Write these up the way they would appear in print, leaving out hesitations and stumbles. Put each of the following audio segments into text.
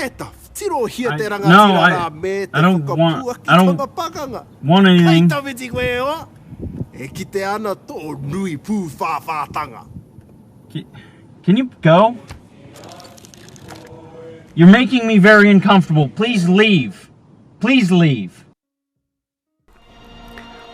I don't want anything. Can you go? You're making me very uncomfortable. Please leave. Please leave.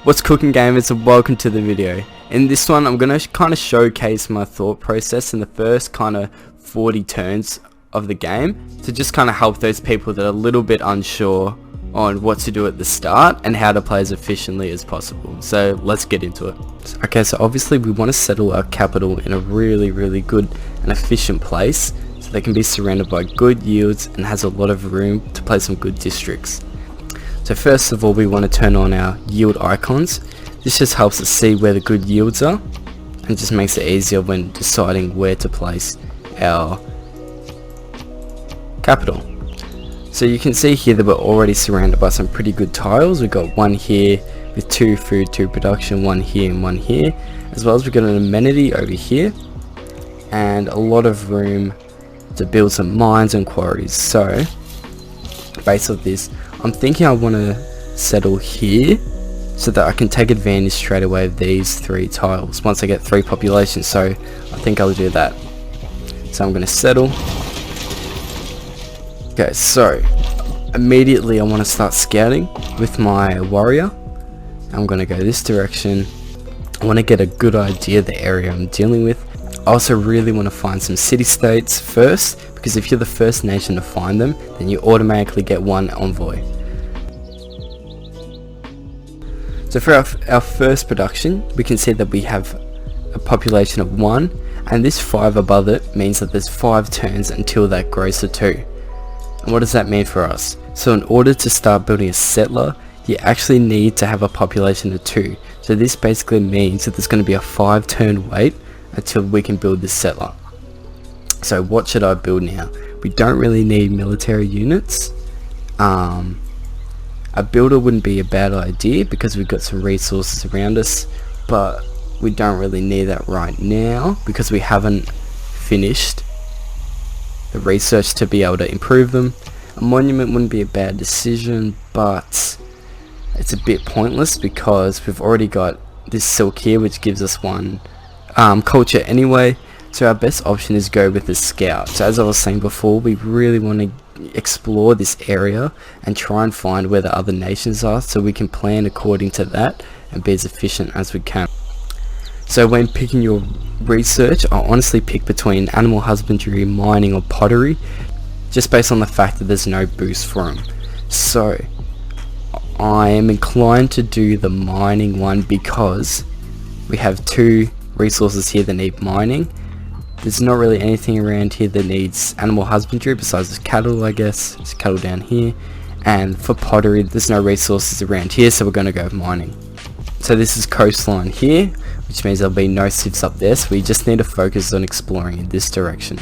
What's cooking, gamers, and welcome to the video. In this one I'm going to kind of showcase my thought process in the first kind of 40 turns of the game to just kind of help those people that are a little bit unsure on what to do at the start and how to play as efficiently as possible. So let's get into it. Okay, so obviously we want to settle our capital in a really good and efficient place so they can be surrounded by good yields and has a lot of room to play some good districts. So first of all, we want to turn on our yield icons. This just helps us see where the good yields are and just makes it easier when deciding where to place our capital. So you can see here that we're already surrounded by some pretty good tiles. We've got one here with 2 food, 2 production, one here and one here, as well as we've got an amenity over here and a lot of room to build some mines and quarries. So based on this, I'm thinking I want to settle here so that I can take advantage straight away of these 3 tiles once I get 3 populations. So I think I'll do that. So I'm going to settle. Okay, so immediately I want to start scouting with my warrior. I'm going to go this direction. I want to get a good idea of the area I'm dealing with. I also really want to find some city-states first, because if you're the first nation to find them, then you automatically get one envoy. So for our first production, we can see that we have a population of 1, and this 5 above it means that there's 5 turns until that grows to 2. And what does that mean for us? So in order to start building a settler, you actually need to have a population of 2. So this basically means that there's going to be a 5 turn wait until we can build this settler. So what should I build now? We don't really need military units. A builder wouldn't be a bad idea because we've got some resources around us, but we don't really need that right now because we haven't finished the research to be able to improve them. A monument wouldn't be a bad decision, but it's a bit pointless because we've already got this silk here which gives us 1 culture anyway. So our best option is go with the scout. So as I was saying before, we really want to explore this area and try and find where the other nations are so we can plan according to that and be as efficient as we can. So when picking your research, I honestly pick between animal husbandry, mining or pottery, just based on the fact that there's no boost for them. So I am inclined to do the mining one because we have 2 resources here that need mining. There's not really anything around here that needs animal husbandry besides the cattle, I guess. There's cattle down here. And for pottery, there's no resources around here, so we're going to go mining. So this is coastline here, which means there'll be no civs up there, so we just need to focus on exploring in this direction.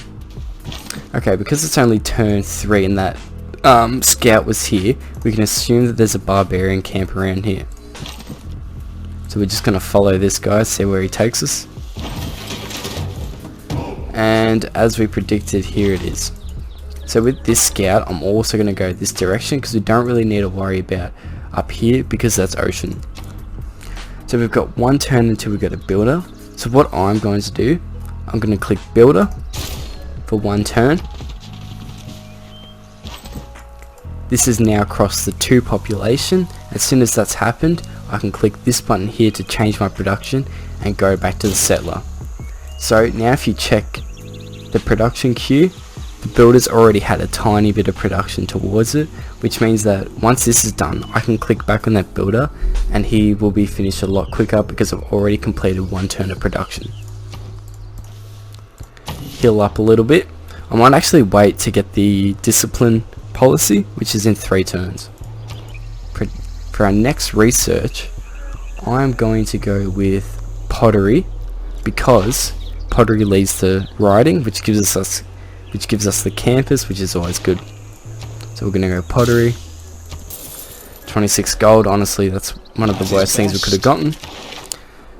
Okay, because it's only turn 3 and that scout was here, we can assume that there's a barbarian camp around here. So we're just going to follow this guy, see where he takes us. And as we predicted, here it is. So with this scout, I'm also going to go this direction because we don't really need to worry about up here because that's ocean. So we've got 1 turn until we get a builder. So what I'm going to do, I'm going to click builder for 1 turn. This is now across the 2 population. As soon as that's happened, I can click this button here to change my production and go back to the settler. So now if you check the production queue, the builder's already had a tiny bit of production towards it, which means that once this is done, I can click back on that builder and he will be finished a lot quicker because I've already completed 1 turn of production. Heal up a little bit. I might actually wait to get the discipline policy, which is in 3 turns. For our next research, I'm going to go with pottery because pottery leads to writing, which gives us the campus, which is always good. So we're gonna go pottery. 26 gold. Honestly, that's one of the worst things we could have gotten.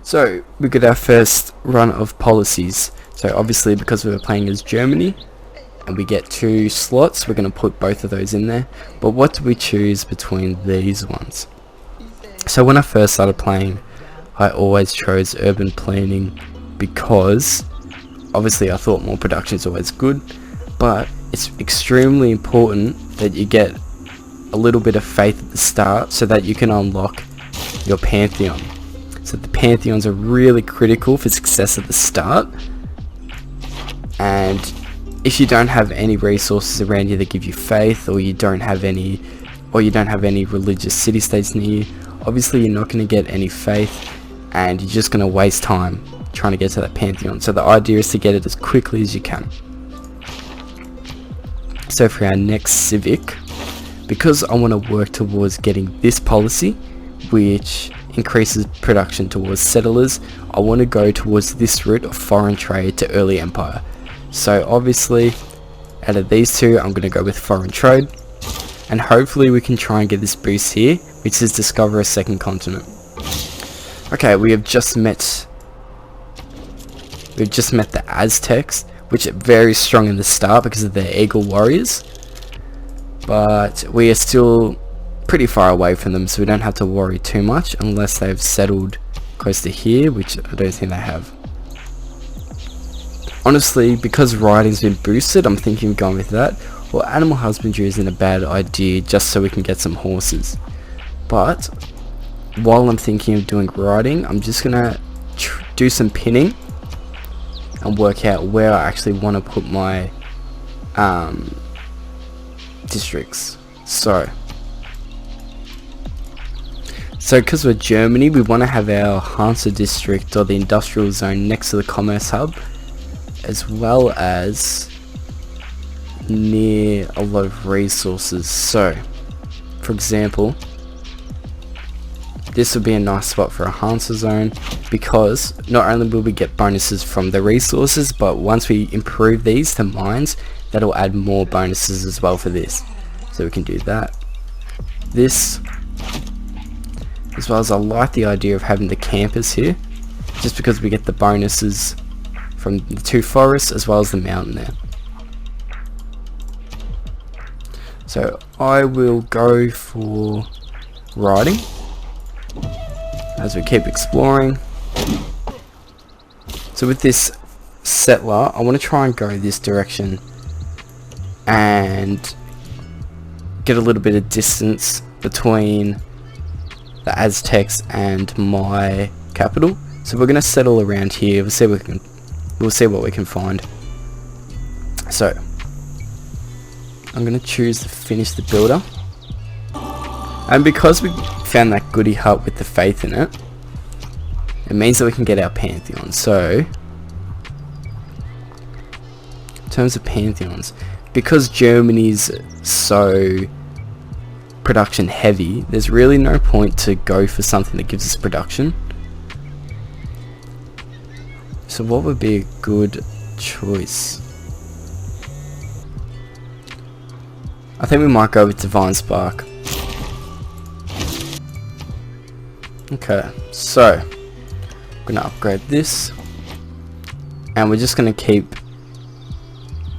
So we got our first run of policies. So obviously, because we were playing as Germany, and we get 2 slots, we're going to put both of those in there. But what do we choose between these ones? So when I first started playing, I always chose urban planning because obviously I thought more production is always good, but it's extremely important that you get a little bit of faith at the start so that you can unlock your pantheon. So the pantheons are really critical for success at the start, and if you don't have any resources around you that give you faith, or you don't have any religious city-states near you, obviously you're not going to get any faith, and you're just going to waste time trying to get to that pantheon. So the idea is to get it as quickly as you can. So for our next civic, because I want to work towards getting this policy, which increases production towards settlers, I want to go towards this route of foreign trade to early empire. So obviously out of these two, I'm going to go with foreign trade, and hopefully we can try and get this boost here, which is discover a second continent. Okay, we have just met the Aztecs, which are very strong in the start because of their eagle warriors, but we are still pretty far away from them, so we don't have to worry too much unless they've settled close to here, which I don't think they have. Honestly, because riding's been boosted, I'm thinking of going with that. Well, animal husbandry isn't a bad idea just so we can get some horses, but while I'm thinking of doing riding, I'm just gonna do some pinning and work out where I actually want to put my districts. So because we're Germany, we want to have our Hansa district, or the industrial zone, next to the commerce hub, as well as near a lot of resources. So for example, this would be a nice spot for a Hansa zone, because not only will we get bonuses from the resources, but once we improve these to mines, that'll add more bonuses as well for this. So we can do that. This, as well as I like the idea of having the campus here, just because we get the bonuses from the 2 forests as well as the mountain there. So I will go for riding as we keep exploring. So with this settler, I want to try and go this direction and get a little bit of distance between the Aztecs and my capital. So we're going to settle around here. We'll see what we can find. So I'm going to choose to finish the builder, and because we found that goody hut with the faith in it, it means that we can get our pantheon. So in terms of pantheons, because Germany's so production heavy, there's really no point to go for something that gives us production. So what would be a good choice? I think we might go with Divine Spark. Okay, so I'm gonna upgrade this, and we're just gonna keep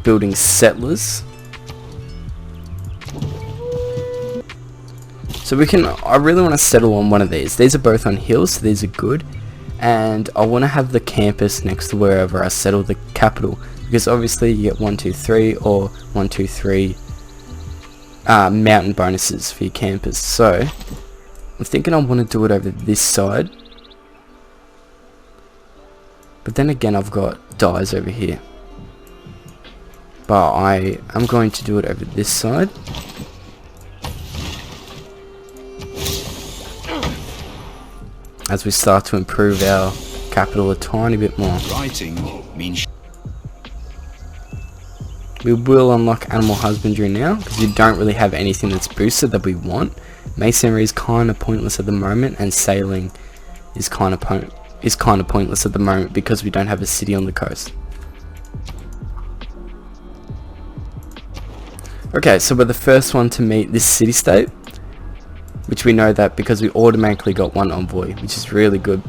building settlers. So we can, I really want to settle on one of these. These are both on hills, so these are good. And I want to have the campus next to wherever I settle the capital, because obviously you get 1, 2, 3 or 1, 2, 3 mountain bonuses for your campus. So I'm thinking I want to do it over this side, but then again I've got dyes over here, but I am going to do it over this side. As we start to improve our capital a tiny bit more. Writing means we will unlock animal husbandry now, because we don't really have anything that's boosted that we want. Masonry is kind of pointless at the moment, and sailing is kind of pointless at the moment because we don't have a city on the coast. Okay, so we're the first one to meet this city-state, which we know that because we automatically got 1 envoy, which is really good.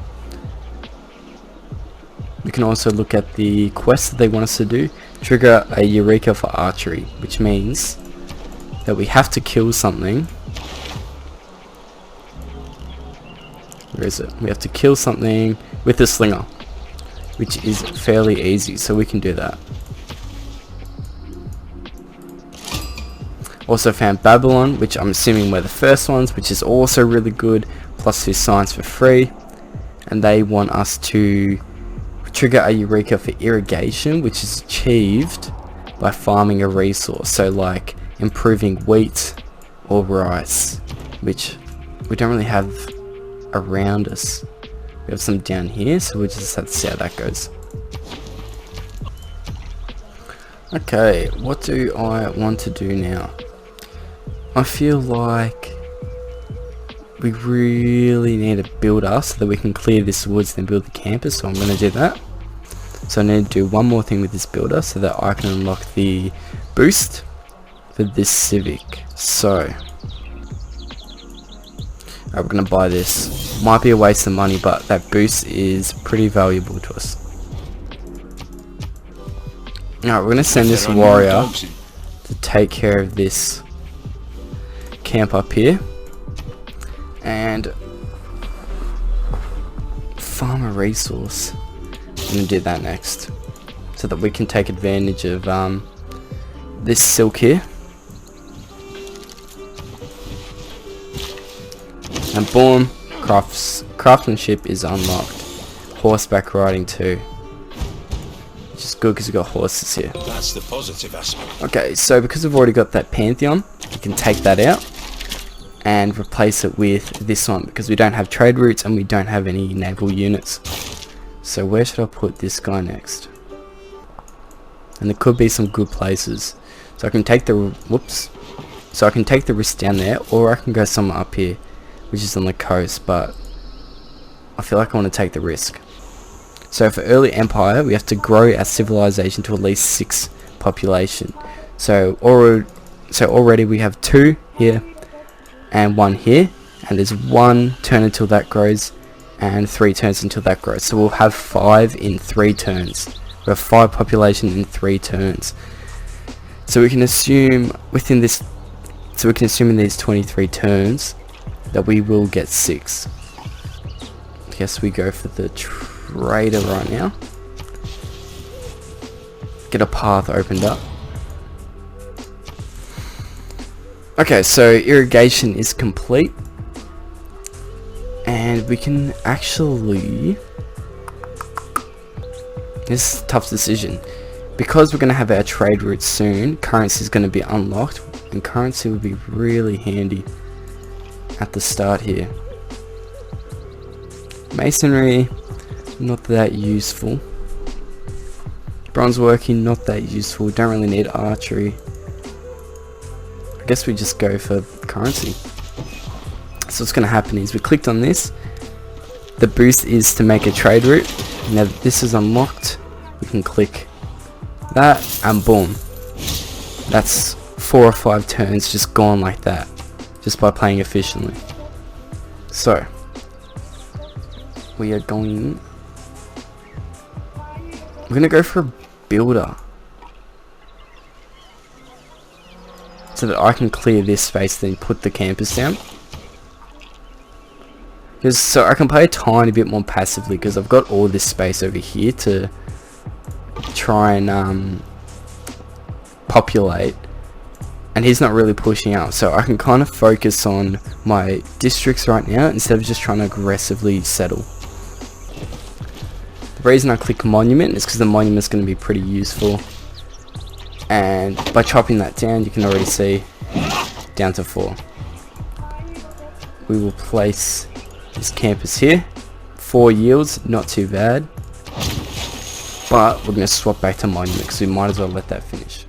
We can also look at the quests that they want us to do. trigger a Eureka for archery, which means that we have to kill something. Where is it? We have to kill something with the slinger, which is fairly easy, so we can do that. Also found Babylon, which I'm assuming were the first ones, which is also really good, plus 2 science for free. And they want us to trigger a Eureka for irrigation, which is achieved by farming a resource, so like improving wheat or rice, which we don't really have around us. We have some down here, so we'll just have to see how that goes. Okay, what do I want to do now? I feel like we really need a builder so that we can clear this woods and build the campus, so I'm going to do that. So I need to do one more thing with this builder so that I can unlock the boost for this Civic. So we're going to buy this. Might be a waste of money, but that boost is pretty valuable to us. Alright, we're going to send this warrior to take care of this camp up here and farm a resource. I'm going to do that next so that we can take advantage of this silk here. And boom, craftsmanship is unlocked. Horseback riding too, which is good because we've got horses here. That's the positive aspect. Okay, so because we've already got that pantheon, we can take that out and replace it with this one because we don't have trade routes and we don't have any naval units. So where should I put this guy next? And there could be some good places. So I can take the So I can take the risk down there, or I can go somewhere up here, which is on the coast, but I feel like I want to take the risk. So for early empire, we have to grow our civilization to at least 6 population. So already we have 2 here and 1 here, and there's 1 turn until that grows and 3 turns until that grows. So we'll have 5 in 3 turns. We have 5 population in 3 turns. So we can assume within this, so we can assume in these 23 turns that we will get 6. I guess we go for the trader right now. Get a path opened up. Okay, so irrigation is complete. And we can actually... This is a tough decision. Because we're going to have our trade routes soon, currency is going to be unlocked. And currency will be really handy at the start here. Masonry, not that useful. Bronze working, not that useful. Don't really need archery. I guess we just go for currency. So what's going to happen is we clicked on this. The boost is to make a trade route. Now that this is unlocked, we can click that and boom. That's 4 or 5 turns just gone like that, just by playing efficiently. So we are going... We're going to go for a builder, so that I can clear this space, then put the campus down. So I can play a tiny bit more passively because I've got all this space over here to try and populate, and he's not really pushing out, so I can kind of focus on my districts right now instead of just trying to aggressively settle. The reason I click monument is because the monument is going to be pretty useful, and by chopping that down you can already see down to 4. We will place this campus here. 4 yields, not too bad, but we're going to swap back to monument because we might as well let that finish.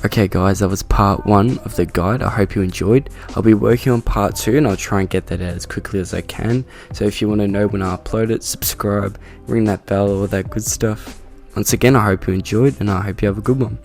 Okay guys, that was part 1 of the guide. I hope you enjoyed. I'll be working on part 2 and I'll try and get that out as quickly as I can. So if you want to know when I upload it, subscribe, ring that bell, all that good stuff. Once again, I hope you enjoyed and I hope you have a good one.